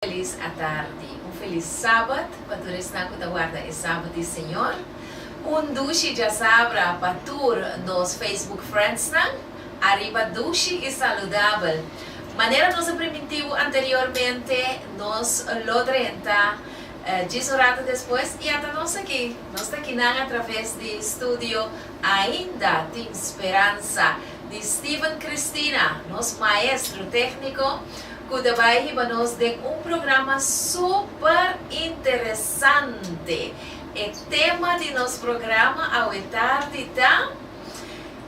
Feliz à tarde, feliz sábado, para todos que aguarda é sábado do Senhor. Dushi já sabra para todos nos Facebook Friends, arriba dushi e saludável. Maneira nossa primitivo anteriormente, nos lodrenta, 10 horas depois, e até nós aqui através do estúdio Ainda Tem Esperança, de Steven Cristina, nosso maestro técnico, que vai nos de programa super interessante. O tema de nosso programa ao tarde está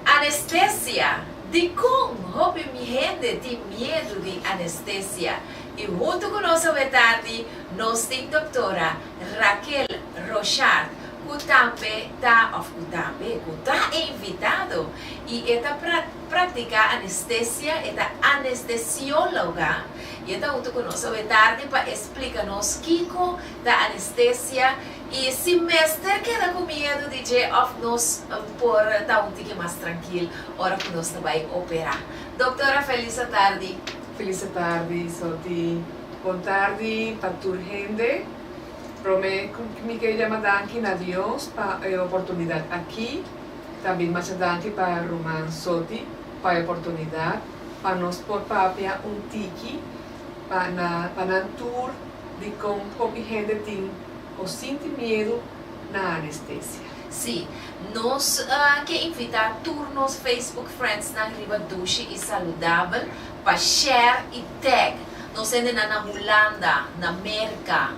anestesia. De como minha gente tem medo de anestesia. E junto com nós ao tarde, nós temos a doutora Raquel Rochard, que também está invitado e está praticar anestesia, está anestesióloga. E está junto com nós ao tarde para explicar-nos o que é anestesia. E se o mestre queda com medo de nos por estar um pouquinho mais tranquilo, hora que nós vai operar. Doutora, feliz tarde. Feliz tarde, Soti. Boa tarde para toda a gente. Prometo que me quero chamar danke a Deus para a oportunidade aqui. Também mais danke para Roman Soti para a oportunidade para nós por papia tiki para na tour de como a gente tem ou sente medo na anestesia. Sim, nós queremos invitar todos os Facebook Friends na Riva Dushi e Saludável para share e tag. Nós estamos na Holanda, na América,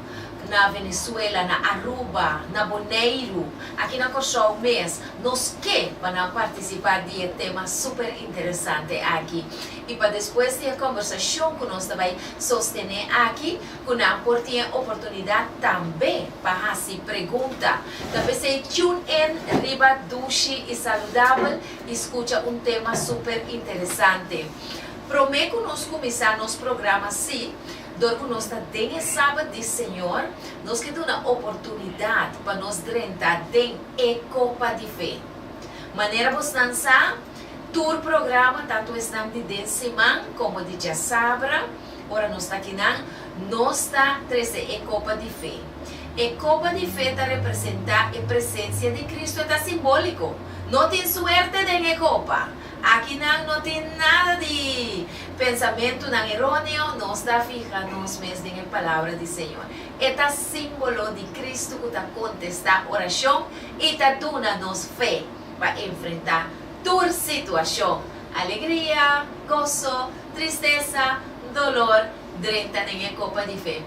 na Venezuela, na Aruba, na Bonaire, aqui na Cochão Mês. Nós queremos participar de um tema super interessante aqui. E para depois da conversação que nós vai sostener aqui, que nós temos oportunidade também para fazer perguntas. Também se tune in, Riva Dushi e Saludável, escuta tema super interessante. Prometo que nós começar nosso programa assim. Dorco nós tem sábado de Senhor, nós que uma oportunidade para nós drentar tem copa de fé. Maneira vos dançar, tour programa tanto estão de semana como de já sabra. Ora nós está aqui nós está 13 copa de fé. Copa de fé está representar a presença de Cristo, está simbólico. Não tem suerte de copa. Aqui não tem nada de pensamento errôneo, não está fijando mesmo na palavra do Senhor. É símbolo de Cristo que está contestar a oração e está dando-nos fé para enfrentar toda situação. Alegria, gozo, tristeza, dolor, dentro da copa de fé.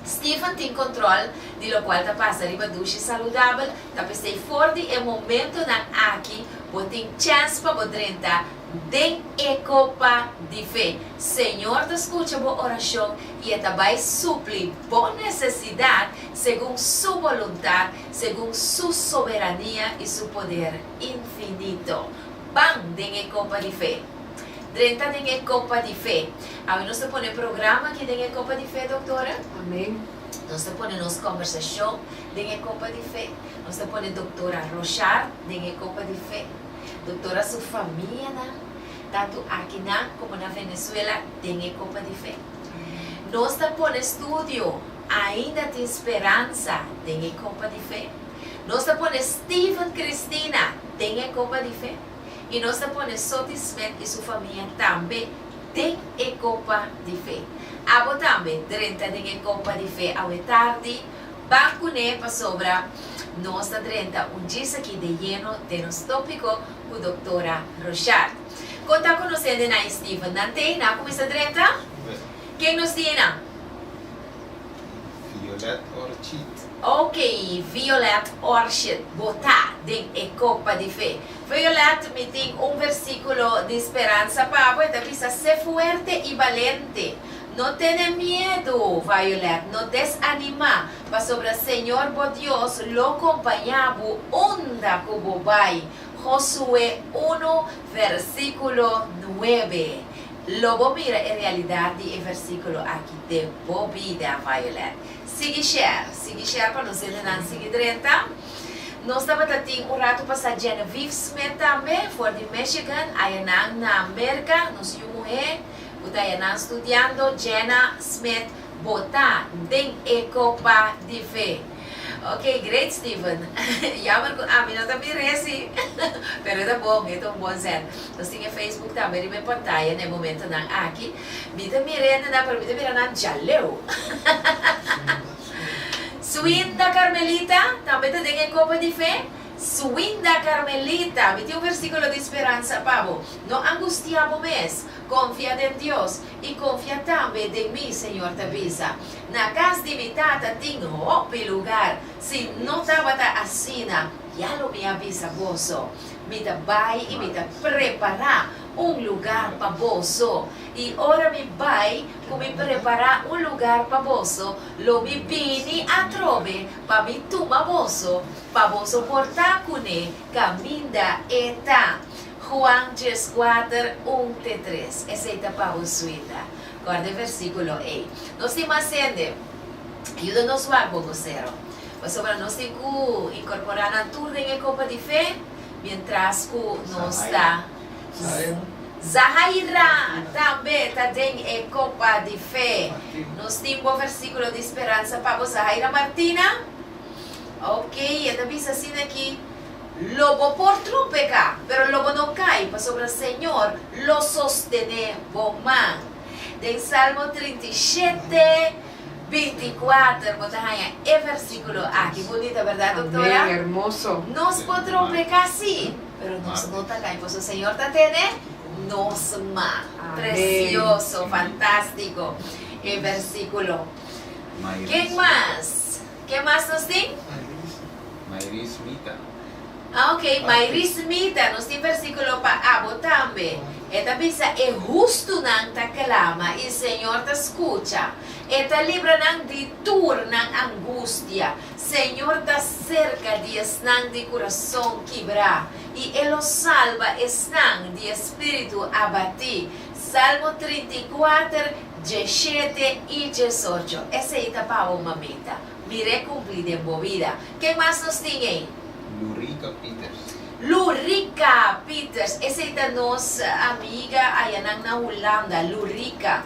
Stephen tem controle de lo qual está passando riba dushi saludável, está pensando forte e momento na aqui, tem chance para poder entrar dentro da copa de fé. Senhor, te escuta a oração e vai suprir boa necessidade segundo sua vontade, segundo sua soberania e seu poder infinito. Bam, dentro da copa de fé. Dentro da copa de fé. Aí nós põe programa aqui dentro da copa de fé, doutora? Amém. Nós põe nossa conversação dentro da copa de fé. Nós põe doutora Rochard dentro da copa de fé. Doutora sua família, tanto aqui como na Venezuela, dentro da copa de fé. Nós põe estúdio Ainda Tem Esperança dentro da copa de fé. Nós põe Steven Cristina dentro da copa de fé. E nós põe Soti Smith e sua família também tem a copa de fé. Abo também, dentro da copa de fé, ao tarde, banco para sobra, nós dentro dia aqui de lleno de nosso tópico, com a doutora Rochard. Conta conhecendo na Steven, não tem? Não começa dentro? Quem nos tem? Violet Orchid. Ok, Violet Orchid, botar dentro da copa de fé. Violet me tem versículo de esperança para você ser forte e valente. Não tenha medo, Violet, não desanima. Para sobre o Senhor, Deus, lo acompanhamos onda como vai. Josué 1, versículo 9. Logo mira a realidade e versículo aqui de boa vida, Violet. Sigue share para nós não seguir direto. Nós estamos tendo rato para Genevieve Smith também, for de Michigan, aí na América, nós somos mulher, está estudando Jenna Smith botar den copa de fé. Ok, great, Stephen. Jammer ko, amin na tabi resi. Pero ito bom, ito ang bon set. Tapos tingin Facebook também, may pantaya na momento ng aki. Bita mirena na, pero bita mirena ng jaleo. Suinda Carmelita, também te den copa de fé. Suinda Carmelita, meti un versículo de esperanza, pavo. No angustiamo mes, confia en Dios y confia también en mí, Señor Tabisa. Na casa de mitata ting hopi lugar, si no tabata asina, ya lo me avisa boso. Mita vai y mita prepara un lugar pa boso. Y ora mi vai, come prepara un lugar pa boso, lo mi bini a trove, pa mi tuma boso, pa boso portacune, caminda eta. Juan 4, 1-3. Essa é a pausuita. Guarda o versículo aí. Nós temos acende. Ajuda-nos a vocero. Mas sobre nós temos que incorporar na turma em copa de fé, mientras que nós está. Zahaira também está em copa de fé. Nós temos um versículo de esperança para você, Zahaira Martina. Ok, então diz assim aqui. Lobo por trupeca, pero el lobo no cae, pues sobre el Señor lo sostene bomán. De Salmo 37, 24, botahaya, el versículo aquí, bonita, ¿verdad, doctora? Amén, hermoso. Nos por trupeca sí, pero nos no te cae, pues el Señor te tiene, nos ma. Precioso, fantástico, el versículo. ¿Quién más? ¿Qué más nos dice? Mayris Mita. Ah, ok, Mayris Mita, nos tem versículo para abo também. Esta bisa é justo nang ta clama e o Senhor te escucha. Esta libra nang de tur nang angústia. Senhor te cerca de esnang de coração quebrar. E Ele o salva esnang de espírito abati. Salmo 34, 17 e 18. Essa é a palavra mamita. Mire cumprir de vida. Quem mais nos tem aí? Lurica Peters. Lurica Peters, essa é a nossa amiga aí na Holanda, Lurica.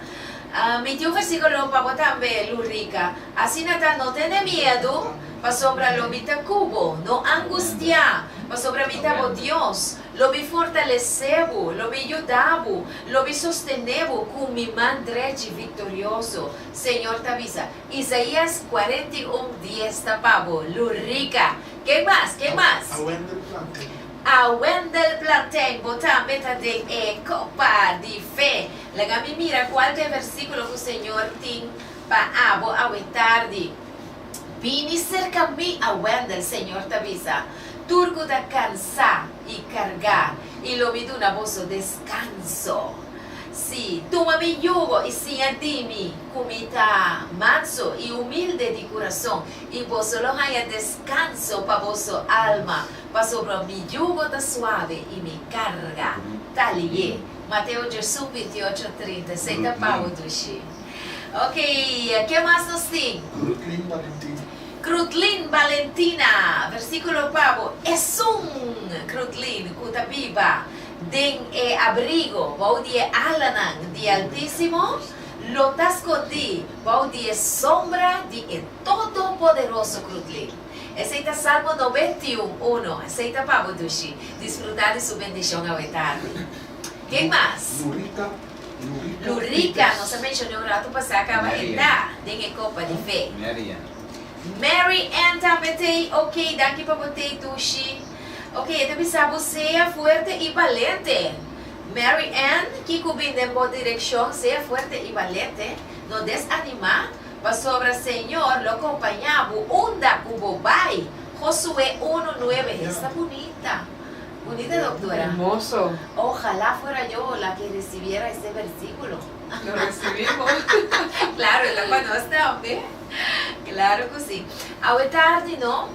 Meti um versículo para também, Lurica. Assim não tem medo, para sobre lo mita cubo, não angustia, para sobre mita bo Deus, lo vi fortalecebo, lo vi ayudabo, lo vi sostenebo com mi man derecho vitorioso. Senhor te avisa. Isaías 41:10 tapabo, Lurica. Quem mais? Quem mais? A Wendel Plantain, botar meta de copa de fé. Lagami mira qual é o versículo que o Senhor tem para abo a tarde. Vini cerca mi a Wendel, Senhor te avisa. Turco da cansar e cargar, e lo vi una voz descanso. Sí, toma mi yugo y siénteme comita manso y humilde de corazón, y vos solo haya descanso para vuestra alma, para sobre mi yugo da suave y mi carga talie. Mateo Jesús 28:30, seita pau dushi. Ok, ¿qué más nos tiene? Crutlin Valentina, versículo pavo, es un Crutlin, cutabiba. Den abrigo, baudi alanan di altísimo, lo tascoti, baudi sombra di todopoderoso Crutlin. Aceita Salmo 91:1, aceita pavo dushi, disfrutar de su bendición a tarde. ¿Quién más? Lurica, nos mencionó un rato pasado, acaba de dar, den copa de fe. Mary Ann Tapete, ok, daqui para botei dushi. Ok, então precisa ser forte e valente. Mary Ann, que cubre em boa direção, seja forte e valente. Não desanimar, mas sobre o Senhor, lo acompanhamos, onda como vai. Josué 1:9, está bonita. Bonita, doctora. Hermoso. Ojalá fuera yo la que recibiera este versículo. Lo recibimos. Claro, ela conosco também. Claro que sim. A tarde, não,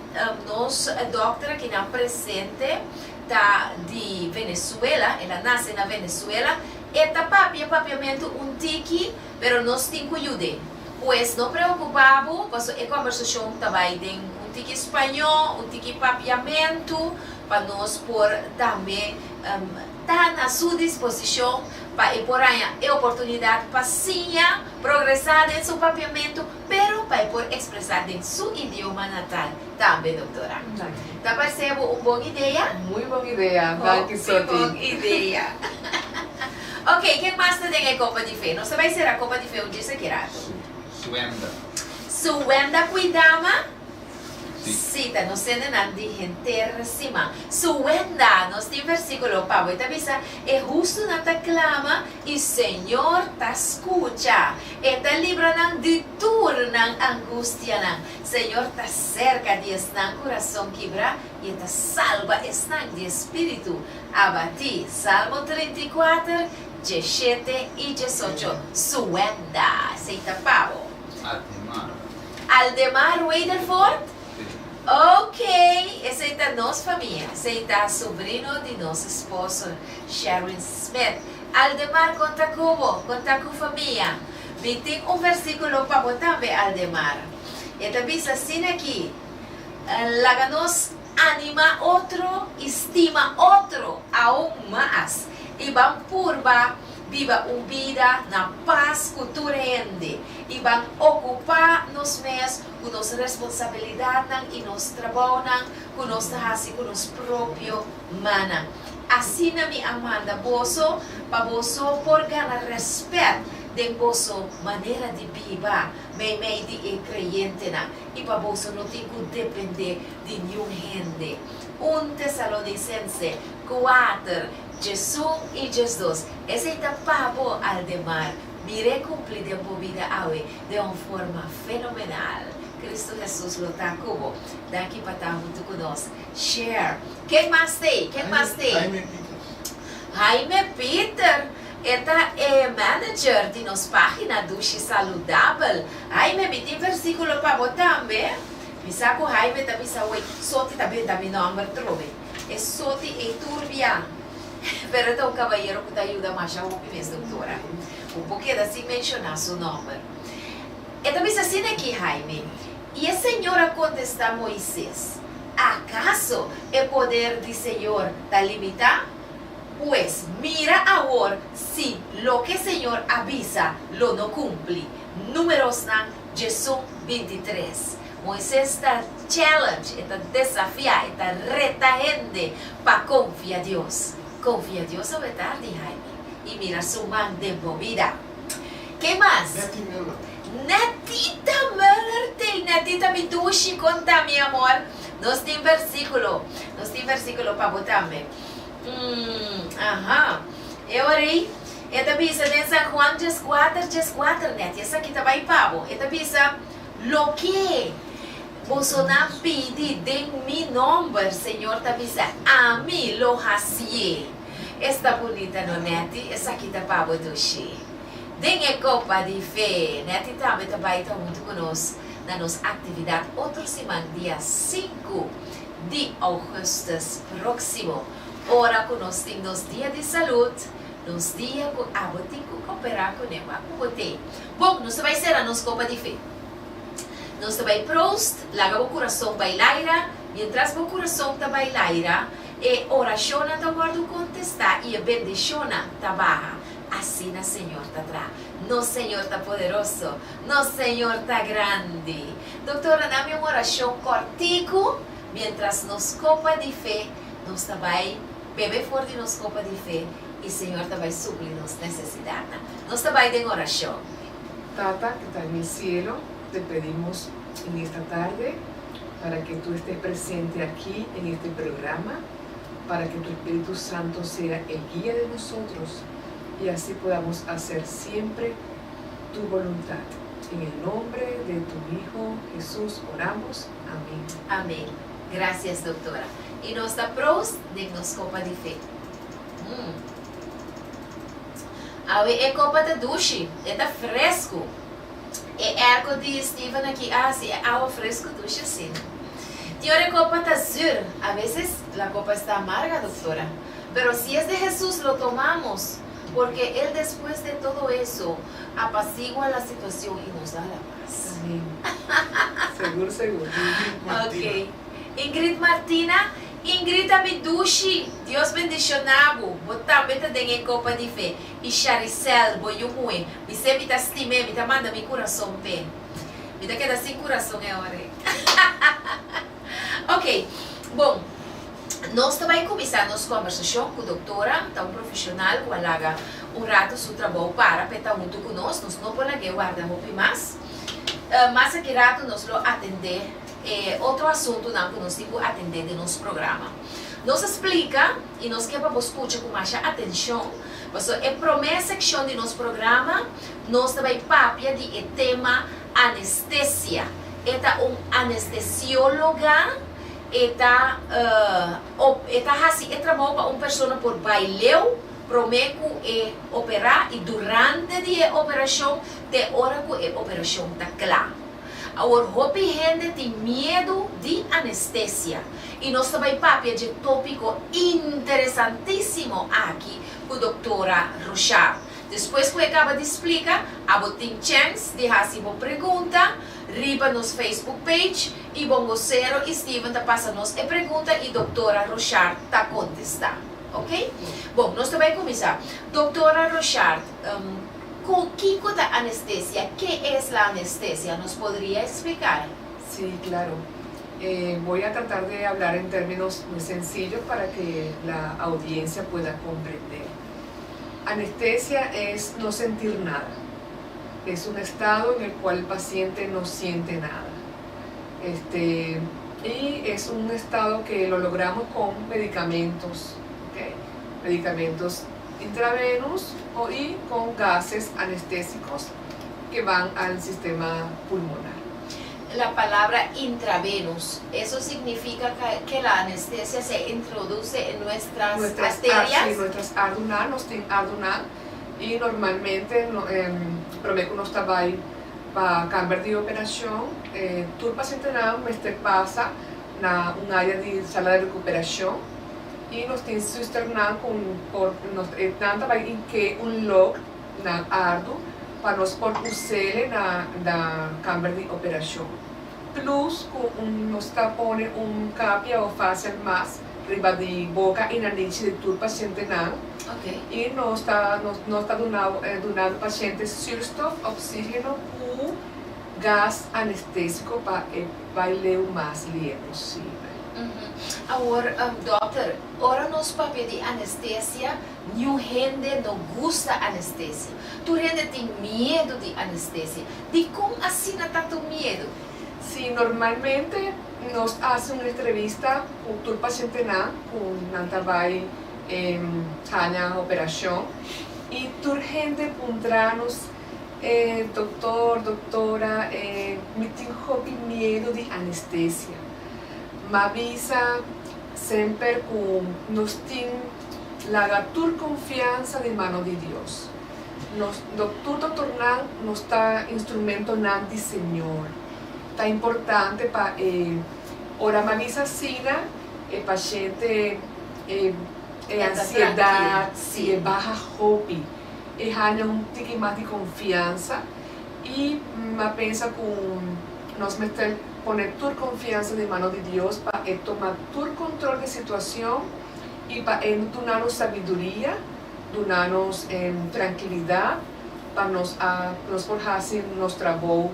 nós, a doutora que não presente, tá de Venezuela, ela nasce na Venezuela, e tá papiamento tiki, pero nós temos que ajudar. Pois não preocupado, pois a conversação também tem tiki espanhol, tiki papiamento, para nós por também tá na sua disposição para ir por allá, é oportunidade para sim progressar em seu papiamento, pero para poder expressar em seu idioma natal também, doutora. Tá parecendo uma boa ideia? Muy buena idea, Danke, Muito boa Soti. ideia. Ok, quem mais tem a Copa de Fé? Não vai ser a Copa de Fé um dia sequer. Suenda. Suenda cuidama? Sí. Cita, no se nada de gente cima. Suenda, nos tem versículo, Pablo, e avisa, é justo na ta clama e Senhor ta escucha. E ta libra nan de tur nan angustia nan. Senhor ta cerca de esnan coração quebra e ta salva esnan de espírito abati. Salmo 34, 17 e 18. Suenda, seita Pablo. Atemar. Aldemar Weiderford. Sí. Ok, esse é da nossa família, esse é sobrinho de nosso esposo, Sharon Smith. Aldemar, conta com a família. E tem um versículo para botar também, Aldemar. E também assim aqui, laga nos anima outro, estima outro, aún mais. E vamos purba, viva uma vida na paz culturende. E vamos ocupar nos meios com nossa responsabilidade e nosso trabalho, com nossa raça, com nosso próprio mana. Assim, minha amada, boso, para boso por ganhar respeito de boso maneira de viver, meio de creyente, e para boso não tem que depender de nenhum gente. 1 Tessalonicense 4, Jesus e Jesus. Esse é o Pablo Aldemar. Mire cumplir de vida hoy de uma forma fenomenal. Cristo Jesus lo está como. Daqui para estar junto conosco. Share. Quem mais tem? Quem mais tem? Jaime Peters. Jaime Peter. Esta é manager de nossa página Dushi Saludável. Jaime, me tem versículo para botar também. Me saco Jaime também sabe. Sote também dá meu nome, trove. É sote e turbia. Pero então, caballero que te ajuda mais a ouvir, doutora. Um pouquinho assim mencionar seu nome. E também assim aqui, Jaime. E a senhora contesta a Moisés: acaso o poder do Senhor está limitado? Pues mira agora se lo que o Senhor avisa lo no cumple. Números na Jesus 23. Moisés está challenge, está desafia, está reta gente para confiar a Deus. Confia a Deus a tarde, Jaime. E mira su man de movida. Que mais? Nettie Miller. Netita Miller tem. Netita me duche, conta, meu amor. Nós tem versículo para botar também. Aham. Eu orei. Esta bisa em San Juan 4, net. Essa aqui também, Pablo. Esta bisa, lo que você não pede de mi nome, Senhor, te avisa, a mim lo hacía. Esta bonita, no, Neti? Essa aqui tá para o Dushi. Dengue Copa de Fé. Neti também está junto conosco na nossa atividade. Outra semana, dia 5 de agosto próximo. Ora, conosco tem nos dias de saúde, nos dias que a tem que cooperar com ele. Bom, nós vai ser a nossa Copa de Fé. Nós vai prost, laga o coração bailaira, mientras o coração está bailaira, e oração está guardo contestar e a bendição está barra. Assim o Senhor está atrás. Nosso Senhor está poderoso. Nosso Senhor está grande. Doutora, dá-me uma oração cortico, mientras nos copa de fé, nós também beber forte nos copa de fé e o Senhor também suplir nos necessidades. Nós também tem oração. Tata, que está en el cielo, te pedimos en esta tarde para que tú estés presente aquí en este programa, para que tu Espíritu Santo sea el guía de nosotros y así podamos hacer siempre tu voluntad. En el nombre de tu Hijo Jesús oramos. Amén. Amém. Graças, doutora. E nós está prontos de nos copa de fé. Aí é copa de duche, está fresco. É água de Steven aqui, sim, é água fresca duche assim. Tem hora copa está azul, a vezes a copa está amarga, doutora. Pero si es de Jesús lo tomamos, porque Él después de todo eso apacigua la situación y nos da la paz. Amén. Seguro, seguro. Ok. Ingrid Martina, Ingrid Amidushi, Dios bendicionado. Botar beta em copa de fé. E Charicel, boiumui. Me se me tá estime, me tá manda meu coração pé. Me dá que dá sem coração é hora. Ok, bom. Nós também começar nossa conversação com a doutora, tá um profissional que alaga rato seu trabalho para estar junto conosco. Nós não podemos guardar muito mais. Mas aqui rato nós vamos atender outro assunto não, que nós temos que atender de nosso programa. Nós explica e nós queremos escutar com mais atenção. Mas a primeira secção de nosso programa, nós também papia de tema anestesia. Esta anestesióloga Eta hasi trabalho para uma pessoa por baileu, promeco operar e durante a operação te hora que a operação está clara. Agora, hopi gente tem medo de anestesia e nós também papia de tópico interessantíssimo aqui com a doutora Rochard. Depois que eu acaba de explicar, eu tenho chance de fazer uma pergunta riba nos Facebook page e Bongocero e Steven tá passando a pergunta e doutora Rochard tá contestar, ok? Bom, nós também começar. Doutora Rochard, com que da anestesia? Que é a anestesia? ¿Nos podría explicar? Sí, claro. Voy a tratar de hablar en términos muy sencillos para que la audiencia pueda comprender. Anestesia es no sentir nada. Es un estado en el cual el paciente no siente nada. Y es un estado que lo logramos con medicamentos, ¿okay? Medicamentos intravenous y con gases anestésicos que van al sistema pulmonar. La palabra intravenous, ¿eso significa que la anestesia se introduce en nuestras arterias? Sí, nuestras ardunas, y normalmente prometo que nós trabalhamos para cambiar de operação. Todo paciente passa na uma área de sala de recuperação e nós temos que externar nós trabalhamos em que log na ardo para nós pôr na câmara de operação. Plus, nós põe capia ou facial mask riba de boca e nariz de todo paciente Okay. E nós está donando paciente surstof, oxígeno ou gás anestésico para o baile o mais livre possível. Agora, doutor, ora nos papel de anestesia, nenhum gente não gosta de anestesia. Tu gente tem medo de anestesia. De como assim não tanto medo? Sim, normalmente nós fazemos uma entrevista com todo paciente com trabalho na operação e toda gente pergunta-nos doutora, me tenho medo de anestesia. Me avisa sempre que nós temos a confiança de mão de Deus. Doutor nos está instrumento de Senhor. Está importante para ora me avisa assim, o paciente ansiedade, se baixa hope, ganha tique mais de confiança e me pensa com nós meter poner toda confiança de mão de Deus para tomar todo controle da situação e para dar-nos sabedoria, dar-nos tranquilidade para nós fazer nosso trabalho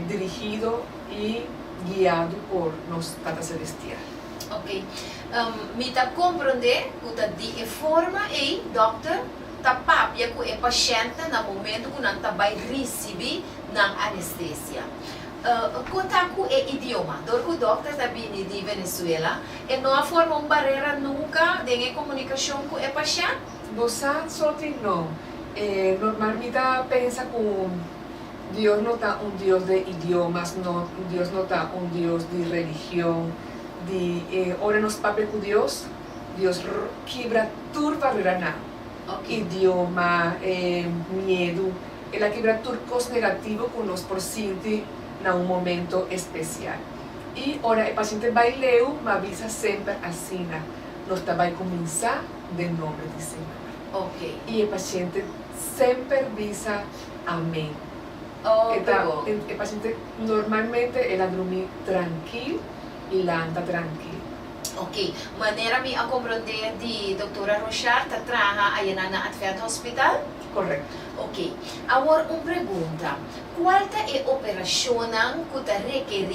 dirigido e guiado por nosso Tata Celestial. Ok. Me tá compreender que de forma aí, doutor, tá papia com o paciente no momento que não tá vai receber na anestesia. Contar com o idioma, o doutor está vindo de Venezuela, e não há forma uma barreira nunca de comunicação com o paciente? Você só não. Normalmente pensa com Deus não está Deus de idiomas, Deus não está Deus de religião. Ora nos papel com Deus quebra tudo barreira Okay. Idioma, medo, ela quebra tudo coisa negativo que nós por sentir em momento especial. E ora o paciente vai ler, me avisa sempre assim, nós vai começar de nome de Senhor. Ok. E o paciente sempre avisa amém. O paciente normalmente ela dorme tranquilo e anda tranquilo. Ok, maneira me a compreender de doutora Rochard tá traga aí na Advent Hospital? Correcto. Ok, agora uma pergunta. Qual é a operação que requer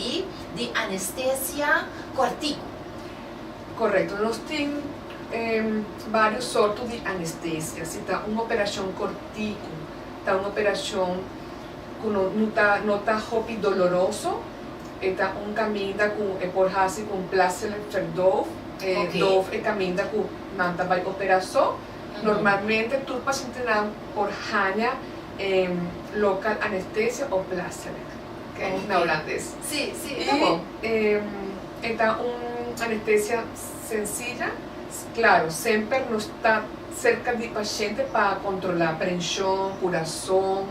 de anestesia cortico? Correcto. Nós temos vários sortos de anestesia. Se está uma operação cortico, está uma operação que não está doloroso, está caminho por hasi com placer verdoof. Doof caminho que não vai operar só. Normalmente, tu paciente por hanya local anestesia ou placer, okay? Na holandês. Sim, E tá bom. está uma anestesia sencilla, claro, sempre não está cerca do paciente para controlar a pressão, coração,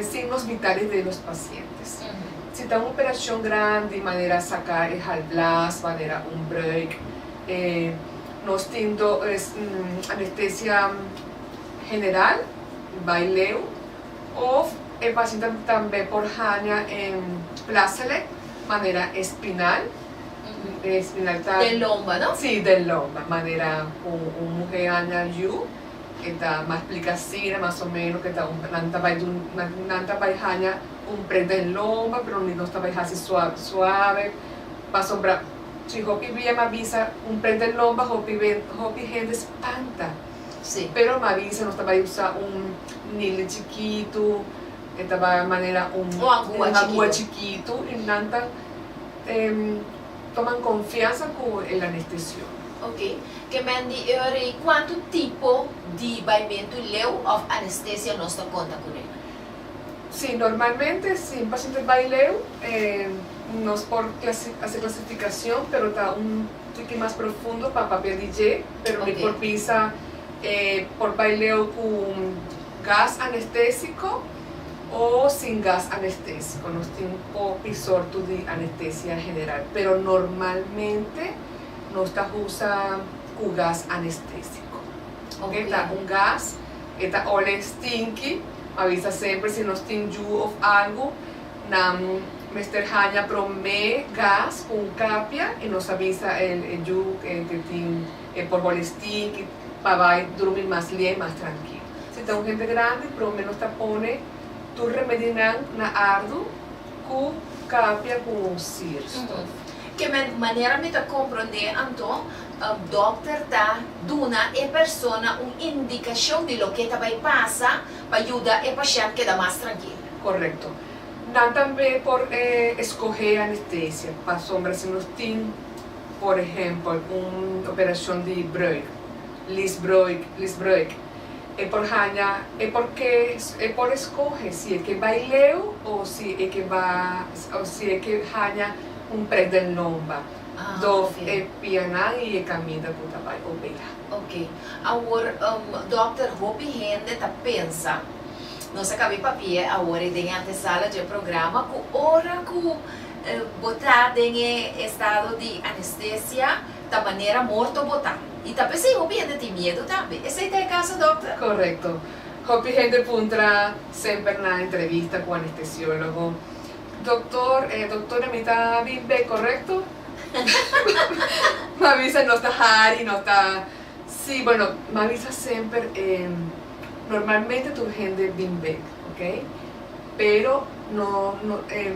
signos vitais dos pacientes. Se está uma operação grande, maneira sacar o halblas, maneira break, nós temos anestesia general, baileu, ou o paciente também por hanya placer, maneira espinal. Espinal está... De lomba, não? Sim, de lomba, maneira mulher hanya you, que está mais explicacina, mais ou menos, que está nanta vai hanya preto de lomba, pero não está vai hasi suave, para sombra. Se hopi via me avisa preto de lomba, hopi gente espanta. Sim. Pero me avisa, não está vai usar nile chiquito, estaba de maneira agua chiquito, e nanta toman confiança com o anestesio. Ok. Que men die ure, quanto tipo de baimento leu of anestesia nós está conta com ele? Sim, normalmente, se um paciente baileu, nós por hacer clasificação, pero está tique mais profundo para papel DJ, pero Okay. por pisa por baileu com gás anestésico ou sem gás anestésico. Nós temos pouco sorto de anestesia general, pero normalmente nós está usa com gás anestésico. Okay? Está gás, está ole stinky, avisa sempre se nós temos ou algo, nam Mr. Hanya promete gás com capia e nos avisa o ju que tem por ole stinky para dormir mais leve, mais tranquilo. Se tem gente grande, promete nos tapone tu remedinan na ardu com capia com cirsto. Que maneira me tá compreender então, o doctor tá duna e persona indicação de lo que tá vai passar para ajudar o paciente que dá mais tranquilo. Correcto. Não também por escolher anestesia. Para sombra, se nós temos, por exemplo, uma operação de break, lisbreuk, por hanya, por escolher se é que baileu ou se é que hanya preto de lomba. Do pianan e caminha que vai operar. Ok. Agora, Dr. Hopi Hende tá pensa, nós acabei papia agora em antesala de programa com hora que botar em estado de anestesia da maneira morto botar. E tá pensando Hopi Hende tem medo também. Esse é o caso, doutor? Correcto. Hopi Hende puntra sempre na entrevista com o anestesiólogo. Doctora, me está bem, correcto? Me avisa, no está Harry, no está... Sí, bueno, me avisa siempre, normalmente tu gente bien bem, ¿ok? Pero en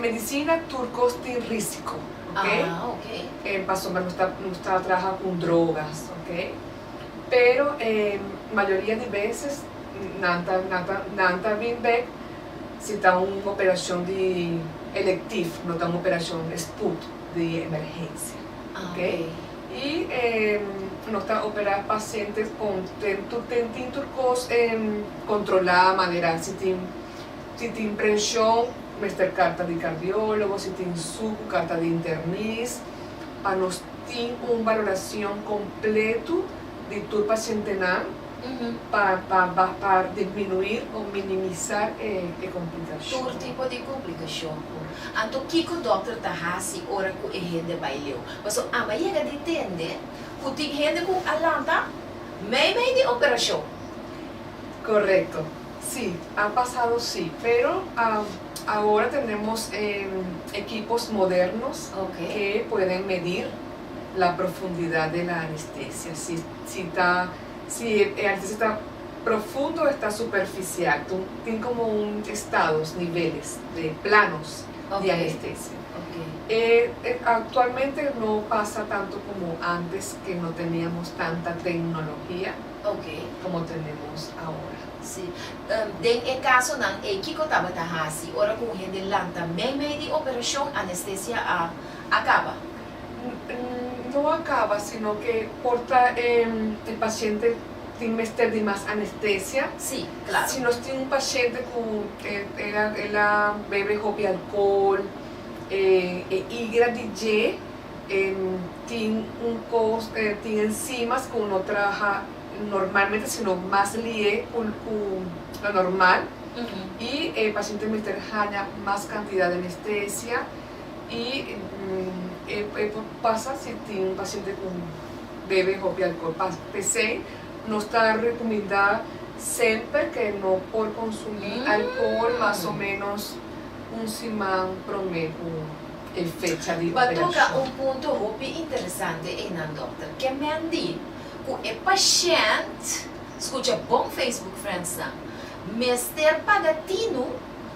medicina tu coste risco, ¿ok? Ok. Pasó, no está trabajando con drogas, ¿ok? Pero mayoría de veces, nanta bien bem, se está uma operação de electivo, não está uma operação SPUT de emergência, ok? E nós está operar pacientes com tentos controlar a maneira se tem pressão, mestre carta de cardiólogo, se tem suco, carta de internis, para nós ter uma valoração completa de todo paciente para diminuir ou minimizar a complicação. Todo tipo de complicação. Então, o que o doutor está fazendo hora que a gente baileu? Mas a maioria de gente, que tem gente com alanta, meio de operação. Correto. Sí, ha pasado sí, pero ahora tenemos equipos modernos Ok. que pueden medir la profundidad de la anestesia. Si el anestesia está profundo o está superficial. Tiene como estados, niveles, de planos Ok. de anestesia. Ok. Actualmente no pasa tanto como antes, que no teníamos tanta tecnología Ok. como tenemos ahora. Sim. Den e caso ng kiko taba tahasi, ora kung hindi lang também may di operasyon, anestesia acaba. No acaba, sino que el paciente tiene menester de más anestesia. Sí, claro. Si nos tiene un paciente con ela bebe roupa e alcohol, tiene enzimas que uno trabaja normalmente, sino más lié con lo normal. Y el paciente menester haya más cantidad de anestesia. Y pasa si tiene un paciente con bebe roupa e alcohol. PC no está recomendada siempre que no por consumir alcohol más o menos un semana promedio fecha de Batoka operação. punto hopi interessante doctor. Que me han dit que el paciente, escucha bom Facebook friends na, mester pagatino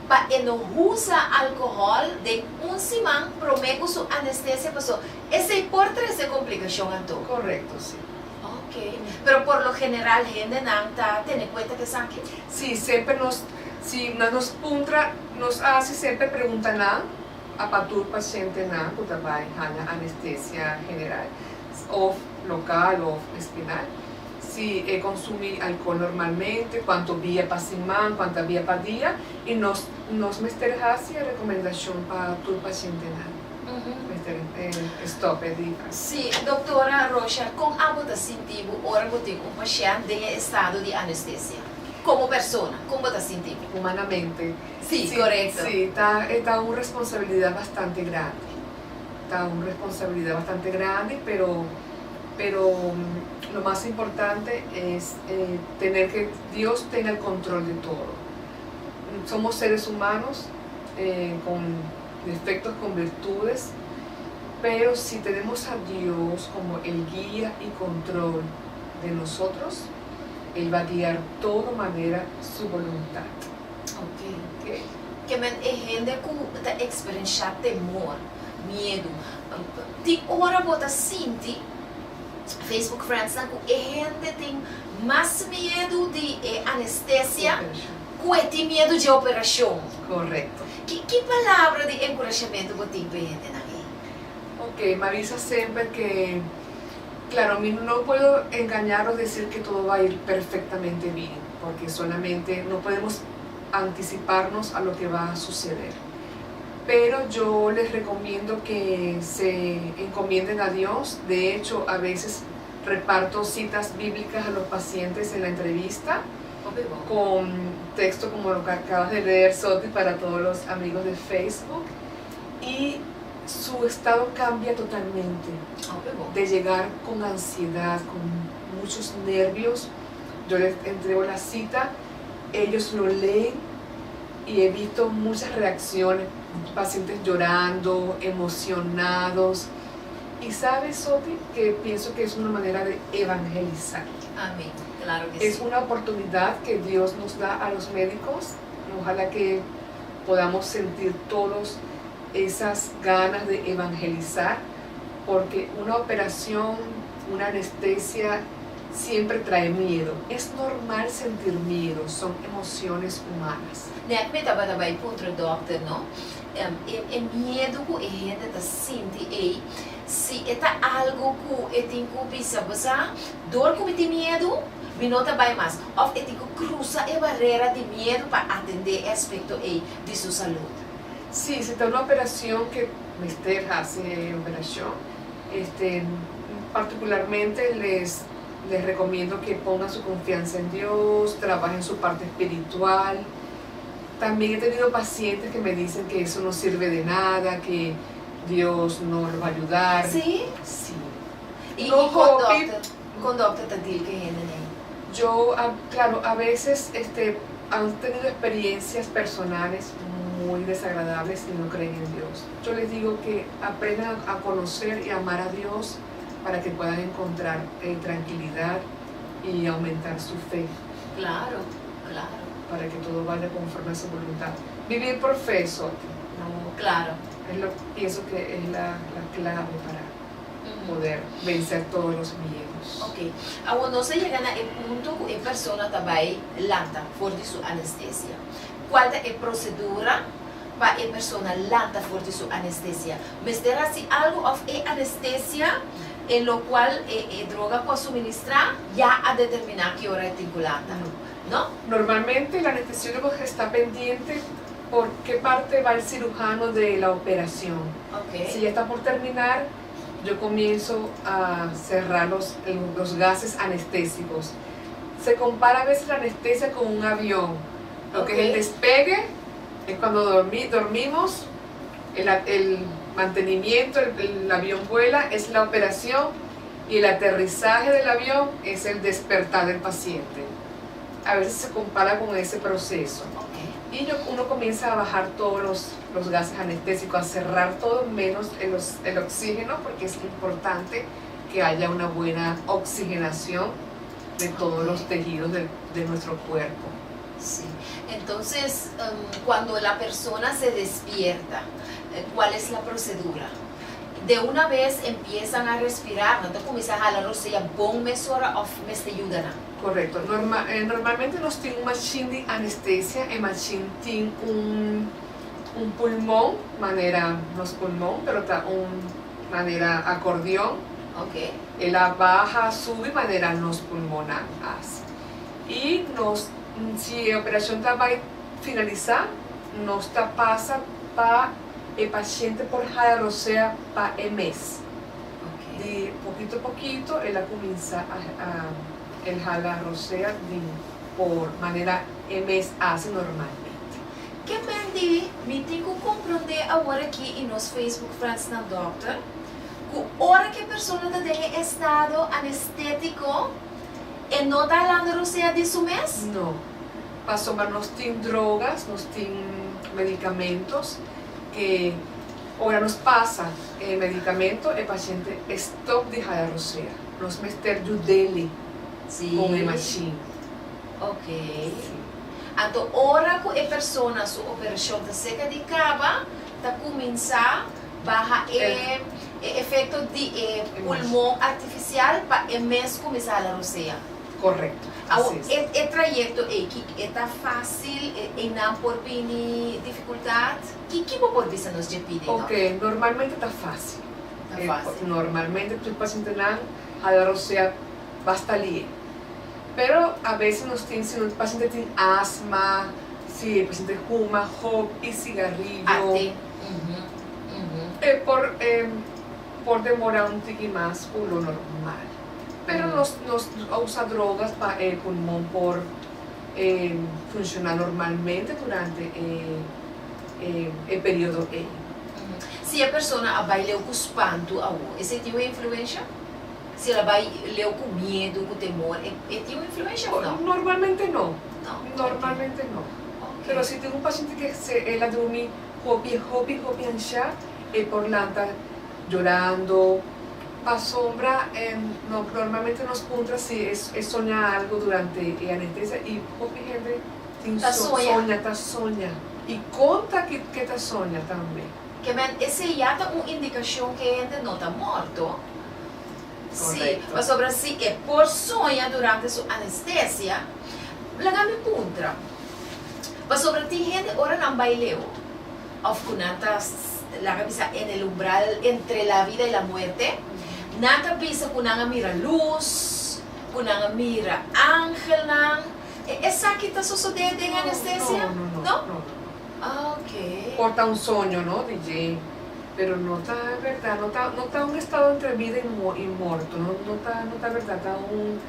pa não usa alcohol de semana promedio su anestesia pasó. Ese por tres de complicación anto. Correcto, sí. Ok. Pero por lo general gente nanta tiene cuenta que saque. Sí, siempre si nos puntra, nos hace siempre preguntan a patur paciente que trabaja en anestesia general, o local o espinal. Si consumir alcohol normalmente, cuánto vía para semana, cuánta vía para día, y nos hace recomendación para tu paciente stop de Sí, doctora Rocha, con algo de sentido, ahora que tengo un paciente en estado de anestesia. Como persona, ¿cómo te sientes? humanamente. Sí, correcto. Sí, está una responsabilidad bastante grande. Pero lo más importante es tener que Dios tenga el control de todo. Somos seres humanos con defectos, con virtudes, pero si tenemos a Dios como el guía y control de nosotros, Él va a guiar todo manera su voluntad. Ok. ¿Okay? Que men gente que está experienciando temor, medo. Tem hora bota sinti Facebook friends na que gente tem mais medo de anestesia que tem medo de operação. Correcto. Que palavra de encorajamento você tem para gente aqui? Ok, Marisa siempre que, claro, no puedo engañar o decir que todo va a ir perfectamente bien, porque solamente no podemos anticiparnos a lo que va a suceder. Pero yo les recomiendo que se encomienden a Dios. De hecho, a veces reparto citas bíblicas a los pacientes en la entrevista, con texto como lo que acabas de leer, Soti, para todos los amigos de Facebook. Y su estado cambia totalmente. De llegar con ansiedad, con muchos nervios. Yo les entrego la cita, ellos lo leen y he visto muchas reacciones, pacientes llorando, emocionados. Y sabes, Soti, que pienso que es una manera de evangelizar. Amén, claro que Es sí. una oportunidad que Dios nos da a los médicos. Ojalá que podamos sentir todos esas ganas de evangelizar, porque una operación, una anestesia siempre trae miedo. Es normal sentir miedo, son emociones humanas. Net met dat bij contra doctor, no? Medo que a gente está sinti se está algo que tem que pensar, dor que tem medo, me nota bem mais. Ou tem que cruzar a barreira de medo para atender aspecto de sua saúde. Sí, si está una operación que Mester hace operación, particularmente les recomiendo que pongan su confianza en Dios, trabajen su parte espiritual. También he tenido pacientes que me dicen que eso no sirve de nada, que Dios no los va a ayudar. Sí? Sí. E No, com doctor tá dele que gente, né? Yo, claro, a veces han tenido experiencias personales muy desagradables y no creen en Dios. Yo les digo que aprendan a conocer y amar a Dios para que puedan encontrar tranquilidad y aumentar su fe, Claro, claro, para que todo vaya conforme a su voluntad. Vivir por fe, Soti, no, claro. pienso que es la clave para Uhum. poder vencer todos los miedos. Ok. Quando se chega no ponto que a pessoa também lanta fora de sua anestesia. Qual é a procedura para a pessoa lanta fora de sua anestesia? Mas terá se algo of a anestesia en lo cual droga puede suministrar ya a determinar qué hora es vinculada, ¿no? Normalmente el anestesiólogo está pendiente por qué parte va el cirujano de la operación. Ok. Si ya está por terminar, yo comienzo a cerrar los gases anestésicos. Se compara a veces la anestesia con un avión. Lo que es el despegue es cuando dormimos, el mantenimiento, el avión vuela, es la operación, y el aterrizaje del avión es el despertar del paciente. A veces se compara con ese proceso. Ok. Y uno comienza a bajar todos los gases anestésicos, a cerrar todo menos el oxígeno, porque es importante que haya una buena oxigenación de todos los tejidos de nuestro cuerpo. Sí. Entonces, cuando la persona se despierta, ¿cuál es la procedura? De una vez empiezan a respirar, no te comienzas a jalar, o sea, bon mesora of me te ayudan. Correcto. Normalmente nós temos uma machine de anestesia, a machine tem pulmão, maneira nos pulmão, pero tá maneira acordeão. Ok. Ela baja, sube, maneira nos pulmonar. E se a operação vai finalizar, nós passa para o paciente por jala rosea para el mes. Ok. De poquito a poquito, ela comienza el jala rosea por manera MS hace normalmente. Que mendi, me tenho que compreender agora aqui em nosso Facebook Friends na Doctor, que hora que a pessoa está em estado anestético e não está falando rosea de su mês? No, pasó, nós temos drogas, nós temos medicamentos que ahora nos pasa medicamento, el paciente stop de jala rosea, nos mester dele Sim. com a machine. Ok. Então, hora que a pessoa, sua operação está seca de caba, está começar a baixar o efeito de pulmão artificial para o mês começar a rosea. Correcto. O Así es. trajeto aqui está fácil e não por dificuldade? Que por bisa nos pide? Ok, normalmente está fácil. Está fácil. Normalmente el paciente não jala rosea basta ali. Pero a veces si el paciente tiene asma, si el paciente fuma, hop y cigarrillo, Até. por demorar un tiqui más o lo normal. Pero nos usa drogas para el pulmón por funcionar normalmente durante el periodo E. Se a pessoa vai ler com espanto, esse tem uma influência? Se ela vai ler com medo, com temor, tem uma influência ou não? Normalmente no. Não. Normalmente no. Ok. Pero si tengo un paciente que él dormir hopi ancha, por lanta llorando, pa sombra, normalmente nos punta si soña algo durante la anestesia y hopi gente soña y conta que ta soña también. Que esse já é uma indicação que a gente não está morto. Sim, Correcto. mas sobre se é por sonhar durante sua anestesia, lá me punta. Mas sobre ti gente ora não vai ler. Ou kunanta la bisa en el umbral entre la vida y la muerte. Nata bisa kunanga mira luz, kunanga mira ángel nang. Essa que está sucedendo em anestesia? No. Ah, ok. Porta un sueño, ¿no, DJ? Pero no está verdad, no está un estado entre vida y muerto, no está verdad, está una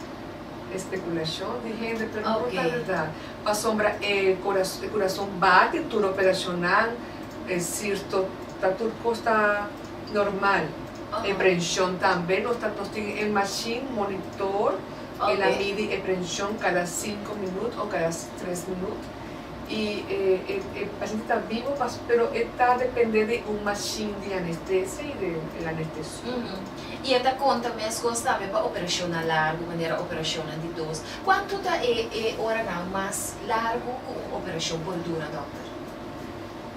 especulación de gente, pero no está verdad. Pa sombra, el corazón bate, turno operacional, es cierto, está normal. Oh. Presión también, no tiene el machine, monitor, Ela Ok. mide a pressão cada 5 minutos ou cada 3 minutos. E o paciente está vivo, pero está dependendo de uma machine de anestesia e de anestesia. E esta conta mesmo também para operação a largo, maneira operação de dos. Quanto tá é hora não mais largo com operação por dura, doutor?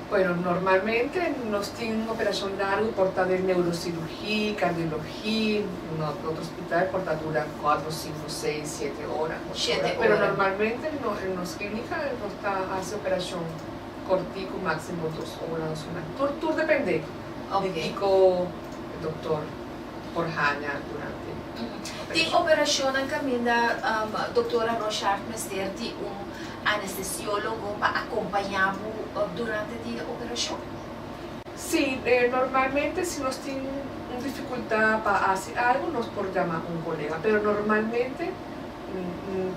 Bueno, normalmente nos tienen operación larga por de neurocirugía, cardiología, en otro hospital por dura 4, 5, 6, 7 horas. 7 horas. Pero horas. normalmente en las clínicas hace operación cortico, máximo 2 horas. Tour depende. Ok. Dico el doctor Porjana durante. Tem operação na caminho doutora Rochard Mester de anestesiólogo para acompanhar durante a operação? Sí, normalmente si nos tienen dificultad para hacer algo, nos por llamar un colega, pero normalmente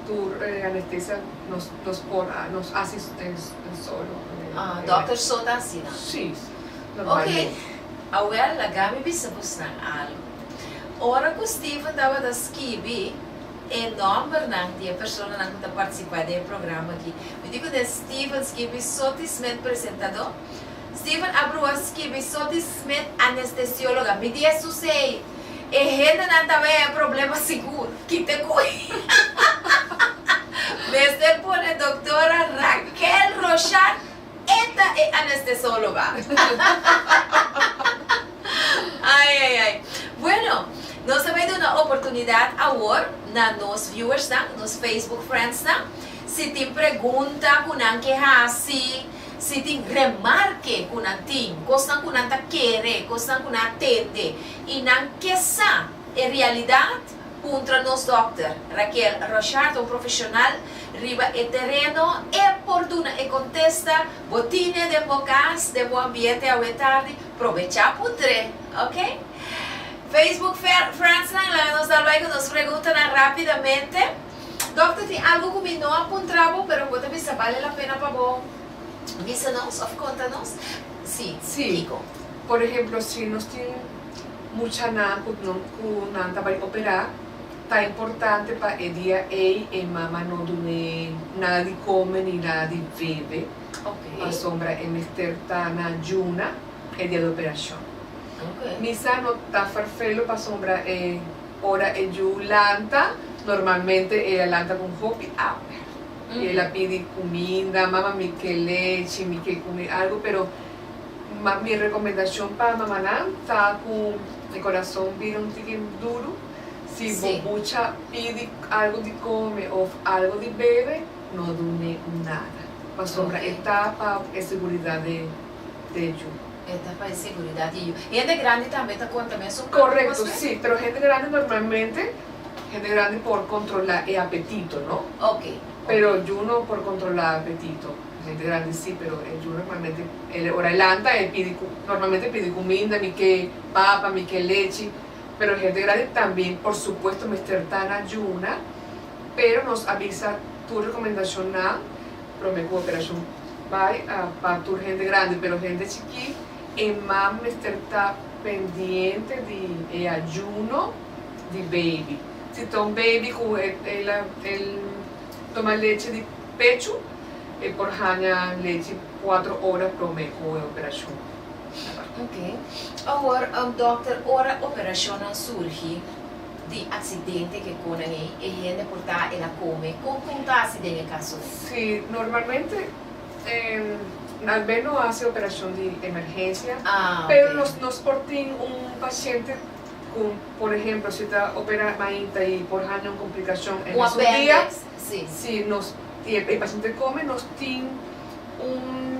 tu anestesia nos hace solo. Doctor Sota assim, não? Sí, Ok. normalmente. Agora, lagami bisa buscar algo. Ora que Steven estava da Skibi, e nome não tinha pessoa não que participar do programa aqui. Eu digo de Steven Skibi, sotismente apresentador. Steven abriu a Skibi, sotismente anestesióloga. Me diz sucede. E gente não também problema seguro. Que te coi. Mestre por a doutora Raquel Rochard, esta é anestesióloga. Ai. Bueno, nós também temos uma oportunidade agora, na nos viewers, nos Facebook friends, se tem pergunta, kunang que se tem remarque, kunang tem, coisa kunang ta querer, coisa kunang atende, e não que sa, em realidade, contra nos doctor Raquel Rochard, um profissional, riba e terreno, é oportuna e contesta, botine de bocas, de bom ambiente ao tarde, aproveitar putre, ok? Facebook Friends nos da luego nos preguntan rápidamente. Doctor, tem algo que não apontamos, pero vos também se vale a pena para vos avísanos ou contanos? Sí, Kiko. Por ejemplo, si nos tienen mucha nada para operar, está importante para el día A mamá no dume nada de come ni nada de bebe. Ok. A sombra en estertana yuna el día de operación. Ok. Misa no está farfelo para sombra ora e lanta, normalmente lanta con hopi hour. Y la pide comida, mamá mi que leche, mi que come algo, pero mi recomendación para mamá está con el corazón bien un tique duro. Si Sí. bobucha pide algo de come o algo de bebe, no dume nada. Para sombra Ok. etapa de seguridad de ello. Etapa de seguridad. E gente grande também está com também são Correcto, sí, pero gente grande normalmente, gente grande por controlar el apetito, ¿no? Ok. Pero yo no por controlar el apetito. Gente grande sí, pero yo normalmente, ora lanta, normalmente pide comida, mi que papa, mi que leche, pero gente grande también, por supuesto, me tan ayuna, pero nos avisa tu recomendación nada, pero me cooperación para tu gente grande, pero gente chiquita, en más me está pendiente de ayuno de baby. Si toma baby con el toma leche de pecho, por jaña leche 4 horas por mejor operación. Ok. Agora, doctor, ora operação surge de acidente que com aí e gente portar ela come. Como está acidente caso? Sí, normalmente al menos hace operación de emergencia, pero ok. nos portin un paciente con, por ejemplo, si está opera maíta y por año una complicación en Um su día, apêndice. Sim. si el paciente come, nos tiene una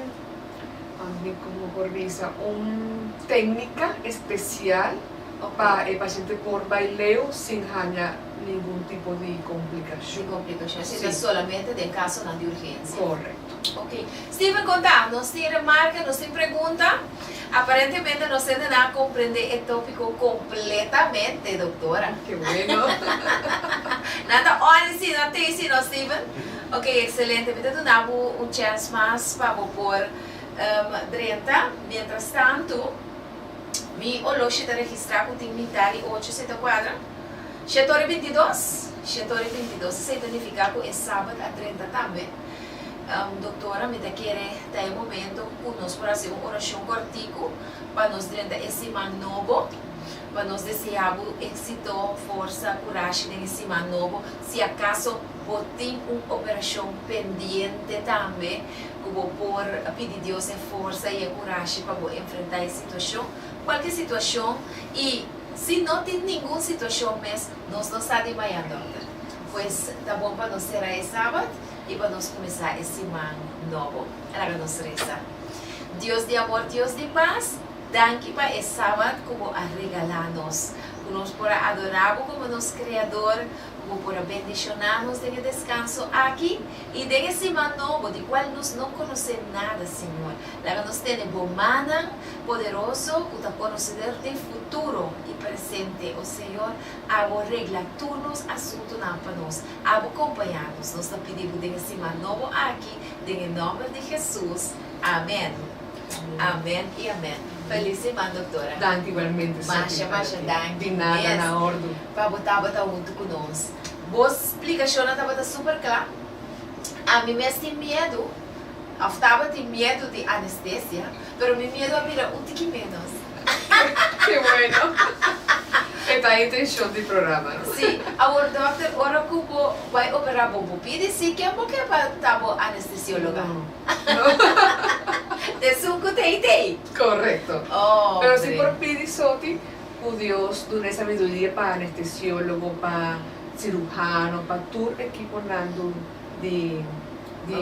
técnica especial Ok. para el paciente por baileo sin haya ningún tipo de Sem complicación. complicações, Sim. seja solamente de caso de urgência. Correcto. Ok. Steven, conta, nos tem remarca, nos tem pergunta. Aparentemente, nós ainda não compreender o tópico completamente, doutora. Qué bueno. Nada, olha sim, não tem sim, não, Steven? Ok, excelente. Então, damos chance mais para pôr 30. Mientras tanto, mi oloshi está registrado com o militar 874. Setor 22. Shetori 22 se identificar com esse sábado a 30 também. Doutora, me quer ter um momento conosco para fazer uma oração cortico para nós durante esse ano novo, para nós desejamos êxito, força, coragem nesse ano novo. Se acaso tem uma operação pendente também, que vou por pedir Deus força e coragem para enfrentar a situação, qualquer situação, e se não tem nenhuma situação mesmo, nós não sabemos mais, doutor. Pois tá bom para nós ser esse sábado e para nós começar esse ano novo. Para nós rezar. Deus de amor, Deus de paz, danke para esse sábado como a regalar-nos, que nós por adorar como nosso Criador, como por bendicionar-nos de descanso aqui e de esse ano novo, de qual nós não conhecemos nada, Senhor. Lá nós temos bom mana, poderoso, que está conhecedor de futuro e presente. O Senhor, abo regla turnos, assunto não para nós, abo acompanhar-nos. Nós estamos pedindo de esse ano novo aqui, em nome de Jesus. Amém. Amém e amém. Feliz semana, doutora. Danke igualmente. Masha, danke. De nada, na ordo. Para botar junto conosco. Boa explicação, estava super clara. A mim mesmo tem medo. Eu estava com medo de anestesia, mas meu medo é virar um tique menos. Que bueno. Esta é a intenção do programa, não? Sim, agora, doutor, agora que vai operar o pide, sim, que é porque vai estar anestesióloga. De suco tem. Correcto. Oh, pero si por pidi soti, o Dios dune sabiduría para anestesiólogo, para cirujano, para tu equipo nando de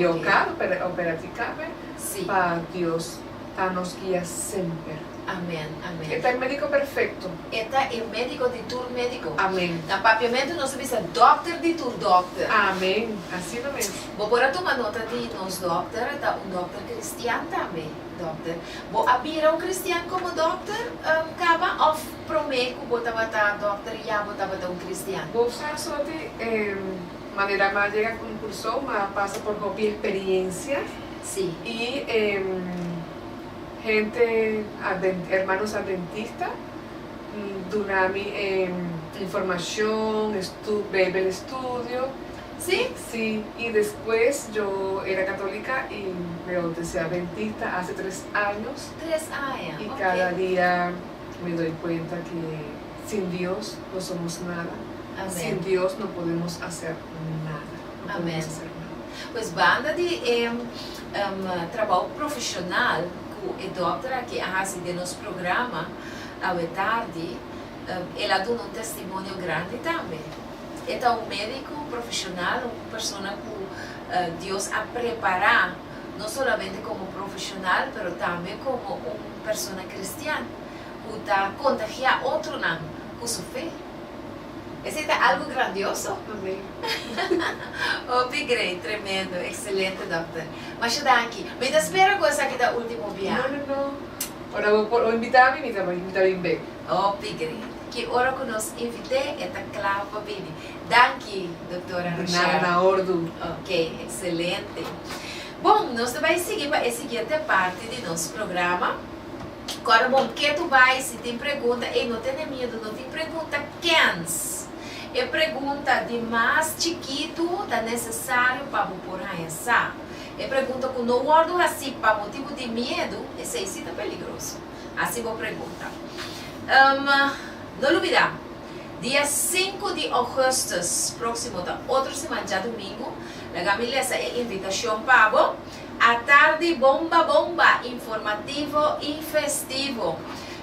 ocar, operaticamente, Sim. para Dios, a nos guía sempre. Amém, amém. Está el médico perfecto. Está o médico de tur médico. Amén. Na papiamento nós visa doctor de tur doctor. Amén. Así lo mesmo. Vou pôr uma nota de nos doctor, está doctor cristiano também, doctor. Vou abrir cristiano como doctor, acaba of prometo, vou estar doctor e já vou estar cristiano. Vos usar soti, manera más llega con un curso, más pasa por hobby experiencias Sim. y gente, hermanos adventistas, Dunami información, bebe el estudio. Sim? Sí, y después yo era católica y me bauticé adventista hace 3 años 3 anos. y Ok. cada día me doy cuenta que sin Dios no somos nada, sin Amém. Dios no podemos hacer nada. No Amén. podemos hacer nada. Pois banda de trabalho profissional que o doutor aqui assim de nosso programa à tarde, ela dá um testemunho grande também. É um médico profissional, uma pessoa que Deus a preparar não somente como profissional, mas também como uma pessoa cristiana que está contagiar outro não com sua fé. Esse é algo grandioso. Amén. Oh, great, tremendo, excelente, doctor. Mas danke. Me espera coisa aqui da último No, viagem. no, no. Ahora vos invitame y invita bien bem. Oh, great. Que hora que nos invitei é claro para mim. Danke, doutora Nada Rochelle. na ordo. Ok, excelente. Bom, nós vamos seguir para a seguinte parte do nosso programa. Agora, bom, que tu vai, se tem pergunta, e não tenha medo, não tem pergunta quentes. É pergunta de mais chiquito, da necessário para por essa. É pergunta que não guardo assim, para motivo de medo, esse aí é perigoso. Assim vou perguntar. Não olvidar, dia 5 de agosto, próximo da outra semana, já domingo, a família essa é invitação para você. À tarde, bomba, informativo e festivo.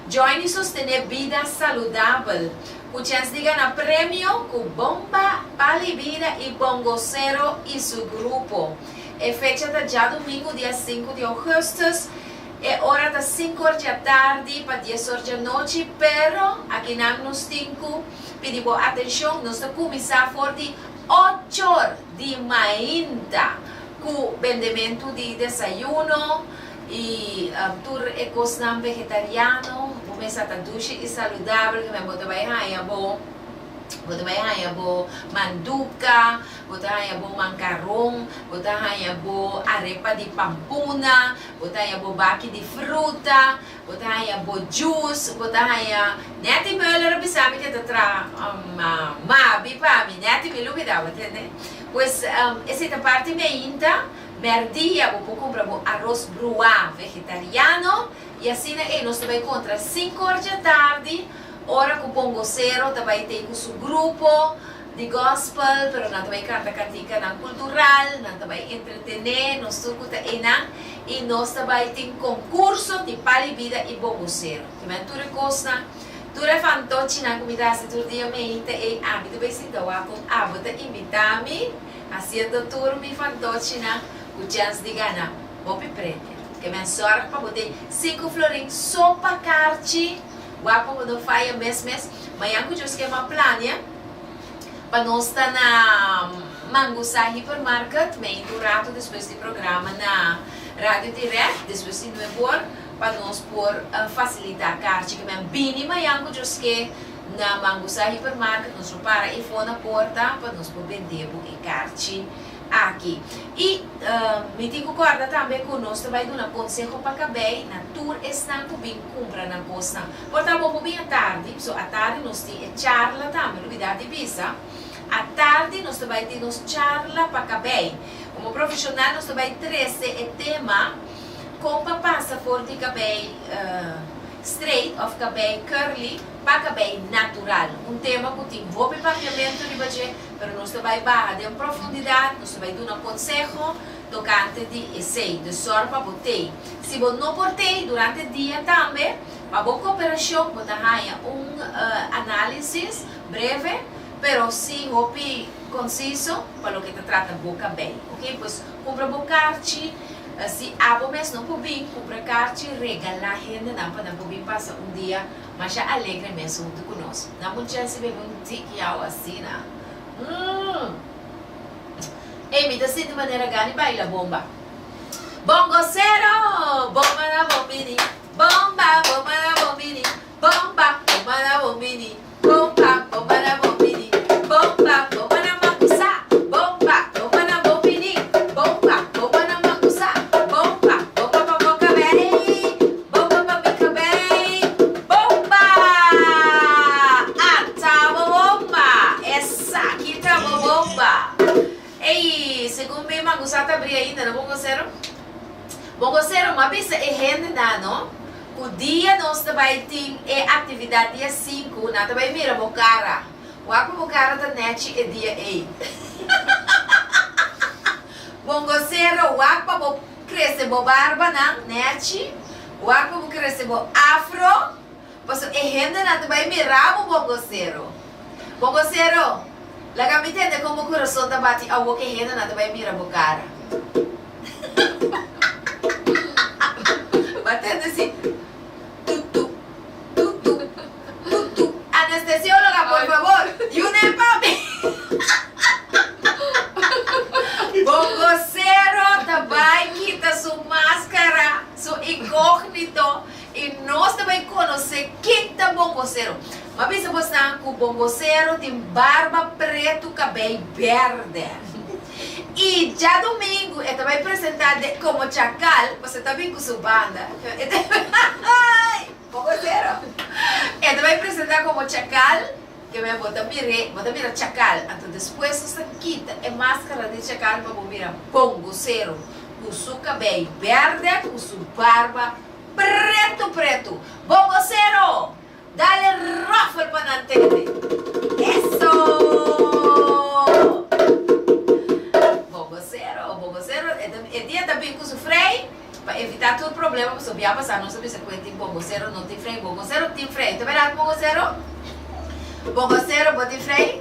Join e sostener vida saudável. O chance de ganhar prêmio com Bomba, Pali Vida e Bongocero e seu grupo. É fecha de já domingo, dia 5 de agosto. É hora das 5 horas da tarde para 10 horas da noite. Pero, aqui nos 5, pedimos atenção, nós vamos começar forte 8 horas de manhã. Com vendimento de desayuno e tour ecosnam vegetariano, uma mesa duche e saudável que me bota vai bom. Você vai ganhar bo manduca, você ganhar bo macarrão, você ganhar bo arepa de pampuna, você ganhar bo baki de fruta, você ganhar bo juice, você ganhar neti böler bisami que tra mabi pa mi neti mi lubida, entende? Pues essa parte meinta, merdia você compra bo arroz bruá vegetariano e assim nós vai encontrar 5 horas da tarde. Ora com o Bongocero também tem o seu grupo de gospel, pero nós também canta cantica na cultural, nós também entretener, nós escuta e nós também tem concurso de palibida e Bongocero. Também tu recosta, tu refantochi na comida se tu dia meinte e ami tu vai se doar com abota invitar-me, assim do tour me fantochi na o chance de ganhar, vou me prender. Que me sorte para poder 5 florins só para carte. Guapo quando faz mês, mas eu acho que é uma plania para nós estar na Mangusa Hypermarket, meio do rato depois do programa na Rádio Direct, depois de novo, para nós por facilitar a carte, que é bem, mas eu acho que na Mangusa Hypermarket nós para e for na porta para nós por vender e carte aqui. E me tenho corda também com nós também do conselho para caber na tour está com bem compra na costa. Portanto, vamos bem à tarde, so à tarde nós temos charla também, novidade de visa. À tarde nós também temos charla para caber. Como profissional nós também traz o tema como passa por de caber straight of caber curly para caber natural. Tema que envolve papiamento de budget, mas nós também vai de profundidade, nós também damos um conselho tocante de essay, de sorte para botei. Se você não botei durante o dia também, para a cooperação, você tem análise breve, mas sim conciso para o que trata a boca bem. Ok? Pois compra bocarte. Se abo mês não pubi, compra carte, regala a gente, não para não pubi passa dia, mas já alegre mesmo junto conosco. Não muito chance de beber tique assim, né? Imita assim de maneira gani baila bomba. Bongocero, bomba na bombini, bomba, bomba na bombini, bomba, bomba na bombini, bomba, bomba na bombini, bomba, bomba na macusa, bomba, bomba na bombini, bomba, bomba na macusa. Gustata abrir ainda, não Bongocero? Bongocero, uma vez é rende, não? O dia nós também tem atividade dia 5, nós também mira bocara. O aqua bocara da net é dia 8. Bongocero, o aqua cresce bo barba na net, o aqua cresce bo afro, mas é rende, nós também mira bo Bongocero. Bongocero, laga me entende como o coração está bate ao boca renda, nada vai mirar a cara. Batendo assim. Tutu. Anestesióloga, por favor. E o nepame. Bongocero também quita sua máscara, seu incógnito. E nós também conhecemos quem é Bongocero. Uma vez você está com o Bongocero, tem barba preto, cabelo verde. E já domingo, eu também apresentar como chacal, você também com sua banda. Bongocero. Eu também apresentar como chacal, que me bota mira chacal. Então depois você quita a máscara de chacal para mirar Bongocero. Com seu cabelo verde, com sua barba preto. Bongocero! Dale ruffle para la antena. Eso. Bongocero. El día también con su freio para evitar todo problema. Porque se passar, não sabe se tem Bongocero, não tem freio. Bongocero tem freio. Tá vendo Bongocero? Bongocero, bota freio.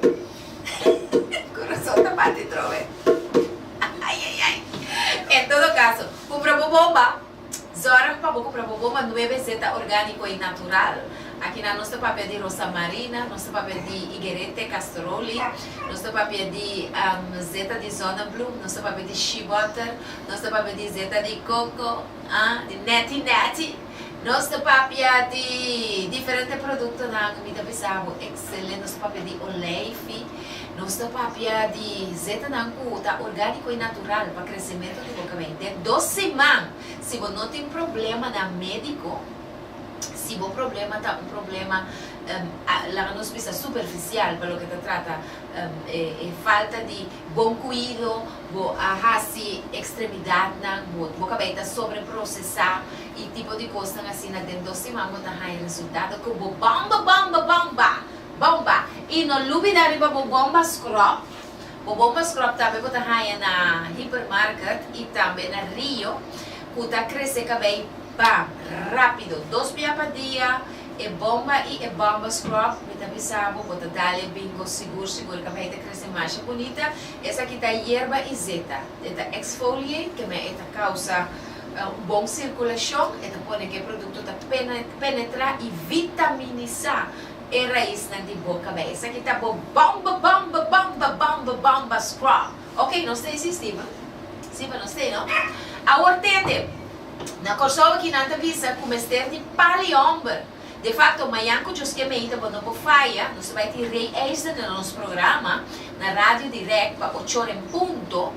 Coração tá batendo trove. Ai. Em todo caso, compra bomba. Zora para comprar bomba 9Z orgânico e natural. Aqui na nossa papel de rosa marina, nosso papel de higuerete castroli, nosso papel de zeta de zona blue, nosso papel de shea butter, nosso papel de zeta de coco, de neti, Nós da papia de diferentes produtos na comida pesado, excelente. Nós da papia de oleive, nós da papia de zeta nancuta, orgânico e natural para crescimento de boca bem. De 2 semanas, se você não tem problema na médico, se o problema está um problema lá nos precisa superficial para o que te trata falta de bom cuidado, a extremidade na boca bem está sobreprocessar e tipo de coisa assim na dentro de semanas tá aí resultado que bomba e no lubida riba bomba scrub também tá aí na hipermarket e também na Rio que tá crescer cabelo rápido 2 vezes por dia e bomba scrub me avisava bota dale bingo seguro que vai crescer mais bonita. Essa aqui tá hierba e zeta esta exfoliate que me esta causa bom circulação esta põe que o produto tá penetrar e vitaminizar a raiz de boca bem. Essa aqui tá bomba scrub. Ok, não sei se estima não sei não. A hortete na Kosovo que não te avisa como estar de paliomber. De fato, amanhã, que eu esqueci ainda, quando eu faia, nós vai ter reextra no nosso programa, na rádio direct, para 8 horas em ponto.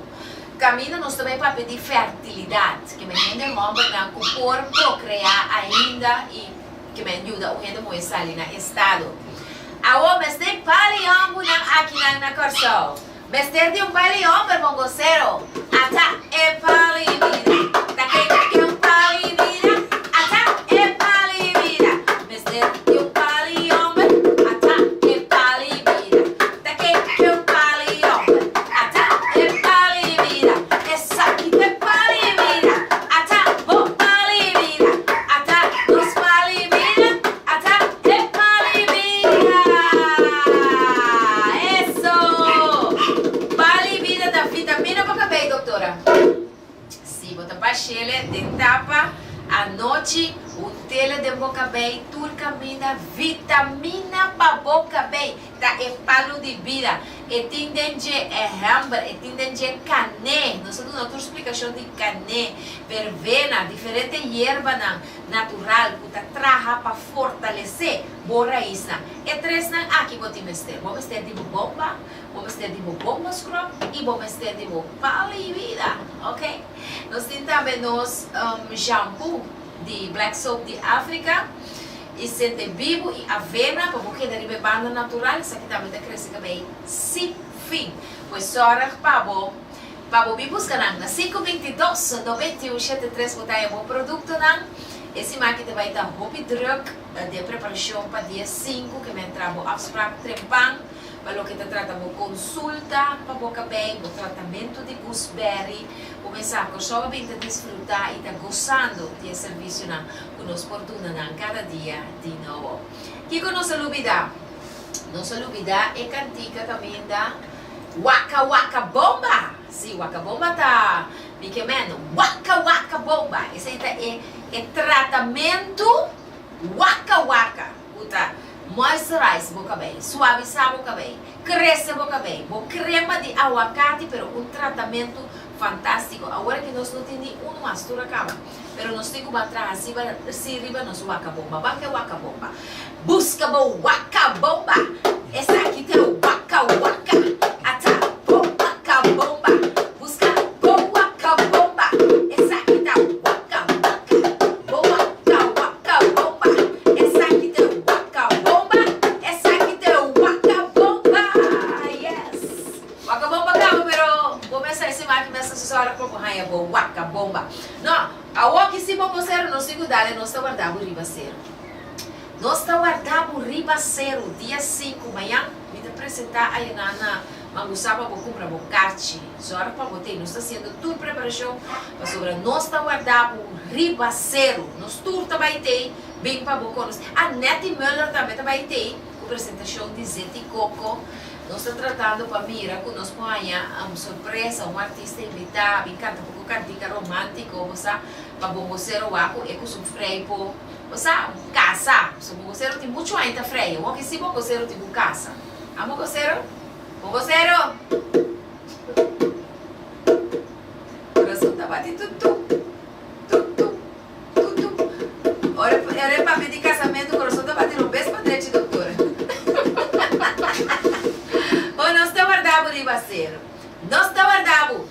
Caminho, nós também para pedir fertilidade, que me ajuda a o corpo procriar ainda e que me ajuda a gente a estar ali no estado. Agora, mas tem paliombo aqui na Kosovo. Mas tem um paliombo, mongoceiro. Até é palivida. Daqui é um palivida. Até é palivida. Mas tem um paliombo. Até é palivida. Daqui é um paliombo. Até é palivida. Essa aqui é palivida. Até vou palivida. Até nos palivida. Até é palivida. Isso. Palivida da vitamina para cabelo, doutora. Se você baixar de tapa à noite, o tele de boca bem, tudo caminha vitamina para boca bem, tá? É palo de vida, é tendente é hambre, é tendente cané. Nós temos outra explicação de cané, verbena, diferente erva natural, que traga para fortalecer boa raiz. É 3 aqui você mestre. Vamos ter de bomba, vamos ter de bomba scrub e vamos ter de palo e vida, ok? Nós temos também nos shampoo de Black Soap de África e sente vivo e avena para porque deriva banda natural. Isso aqui também está crescendo bem sem fim. Pois só para vir buscar na 522 91 73 botar um produto na esse máquina vai estar hobby drug de preparação para dia 5 que me entrava afspraak trempang para o que te trata de consulta para boca bem, o tratamento de gooseberry, começar a só bem desfrutar e gozando de serviço na conosco fortuna cada dia de novo. Que com nossa lubida é cantica também da Waka Bomba. Sim, Waka Bomba tá pequeno. Waka Bomba. Esse aí é tratamento Waka. Puta. Moisturize boca bem, suavizar boca bem, cresce boca bem, crema de aguacate, pero tratamento fantástico. Agora que nós não temos uma mistura cama, pero nós temos que atrás, se riba nos Waka Bomba, Waka Bomba, busca bo Waka Bomba, essa aqui tem o Waka, ata bo Waka Bomba, busca bo Waka Bomba, essa aqui tá Waka bo Waka Bomba, essa aqui tem o Waka Bomba, essa aqui tem o Waka Bomba, yes, Waka Bomba cama, pero começa esse máquina essa senhora como raia bo Waka Bomba, não, a walk se vamos ser nós temos dale nós está guardado ribaceiro. Nós estamos guardando ribaceiro dia 5 amanhã, me apresentar aí na Mangusaba para comprar o carte. Só para botei, nós está sendo tudo preparação para sobre nós estamos guardando ribaceiro. Nós tudo também tem bem para boconos. A Nettie Müller também tem apresentação de Zete Coco. Nós estamos tratando para mira com nós amanhã surpresa, um artista invitado, canta um cantica romântico, para bomboceiro waco e com freio por casa. Se bomboceiro tem muito ainda freio, o que se bomboceiro tem casa. A bomboceiro? Bomboceiro? Coração tá batendo tudo. Ora era para pedir casamento, o coração está batendo um beijo para direito, doutora. Ou nós está guardado, ribaceiro. Nós está guardado.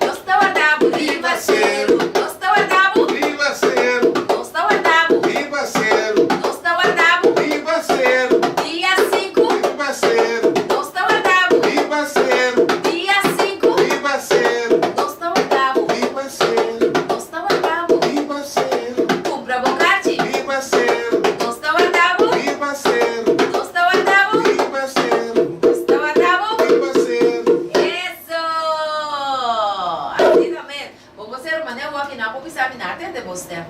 Nós está guardado, ribaceiro. Nós está guardado. Ribaceiro, Nós está guardado. ribaceiro, Nós está guardado. ribaceiro, Dia 5. ribaceiro, Nós está guardado. ribaceiro, Dia 5. ribaceiro, Nós está guardado. ribaceiro, Nós está guardado. ribaceiro, Compra bocate. ribaceiro, Nós está guardado. ribaceiro, Nós está guardado. ribaceiro, Nós está guardado. ribaceiro. Eso! Assim também. Vou você, Romane, eu vou aqui na Popi Saminar, entende você?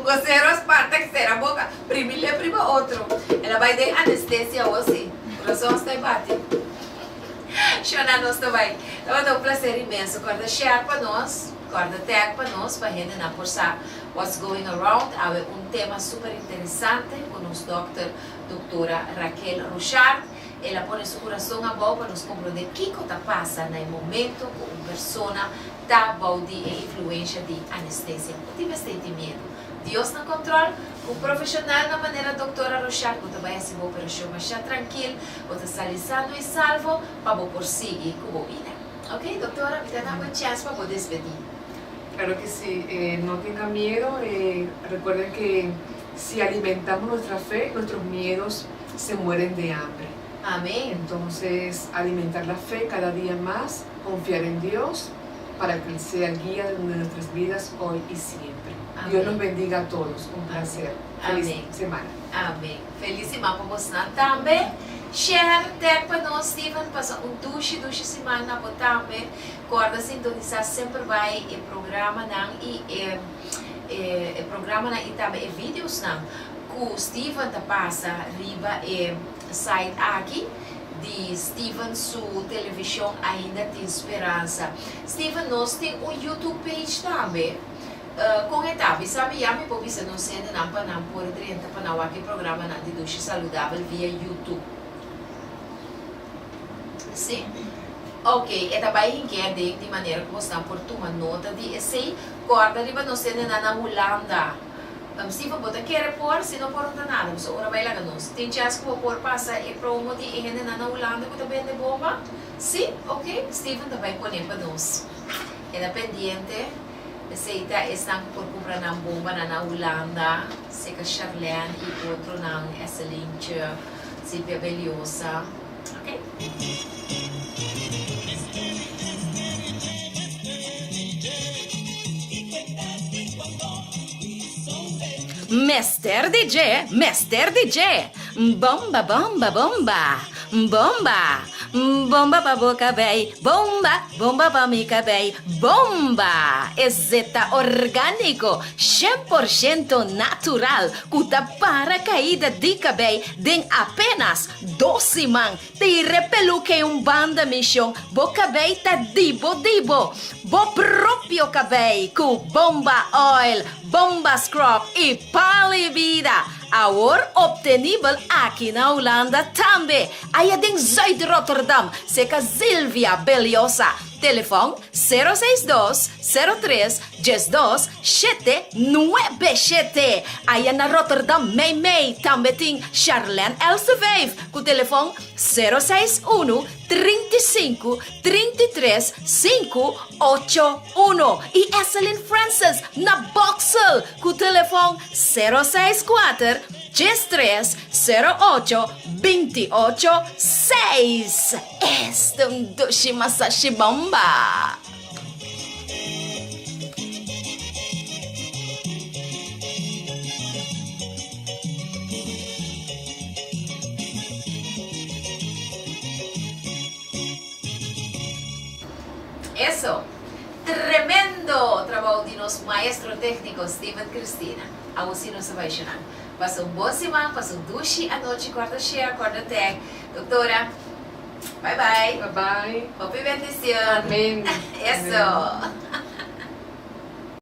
Você as partes que será a boca, primeiro é prima outro. Ela vai dar anestesia hoje. O coração está bate. Shona, nós também. Então, é um prazer imenso. Corda share para nós, corda tag para nós, para a gente não forçar what's going around. Há tema super interessante com a doutora Raquel Rochard. Ela põe seu coração a boa para nos compreender o que está passando no momento com uma pessoa que está de influência de anestesia. Não tive medo. Deus no controle, o profissional na maneira doutora Rochard, que vai fazer a operação mais tranquilo, você está sano e salvo para prosseguir com a vida. Ok, doutora? Me dá uma chance para poder despedir. Claro que sí, no tengan miedo, recuerden que si alimentamos nuestra fe, nuestros miedos se mueren de hambre. Amém. Entonces, alimentar la fe cada día más, confiar en Dios para que Él sea el guía de nuestras vidas hoy y siempre. Amén. Dios los bendiga a todos, un placer. Feliz Amén. semana. Amém. Feliz semana para você também. Share, tag para nós, Steven, passa duche semana para também. Corda sintonizar sempre vai e programa não e programa não e também vídeos não. Que Steven tá passa riba e site aqui de Steven sua televisão ainda tem esperança. Steven, nós tem YouTube page também. Com etapas, sabe, já me pode ser não sendo não para não por dentro para não aqui programa não de duche saudável via YouTube. Sim. Ok, e também quer de maneira que você por tomar nota de esse corda riba não sendo na Holanda. Se você botar quer pôr, se não pôr não nada, você ora vai lá nós. Tem chance que vou pôr passa e promo de ene na Holanda que também de bomba. Sim, ok, Steven também põe para nós. É pendiente. Se estão por comprar uma bomba na Holanda, se que Charlene e outro não excelente, se beliosa, ok? Mr. DJ, Mr. DJ, bomba, bomba, bomba, bomba, bomba pra boca bem, bomba, bomba pra mica bem, bomba, exeta orgânico, 100% natural, cuta para caída de cabelo, tem apenas 12 man, te repelu que banda missão, boca bem tá dibo, bo próprio cabelo, com bomba oil, bomba scrub e palivida. Agora obtenível aqui na Holanda também. Aí em Zuid Rotterdam, seca Silvia Beliosa. Telefone 062 03 12 797. Aí na Rotterdam, Mei, também tem Charlene Elseveif, com o telefone 061 35 33 581. E Esselin Francis na Boxel, com o telefone 064 13 08 28 6. Este é duche massagem bomba. Eso, tremendo trabalho de nosso maestro técnico Steven Cristina. A você não se vai chorar. Passa boa semana, passa duche à noite, quarta share, quarta tag. Doutora, bye bye. Bye bye. Hope bendición. Amén. Eso.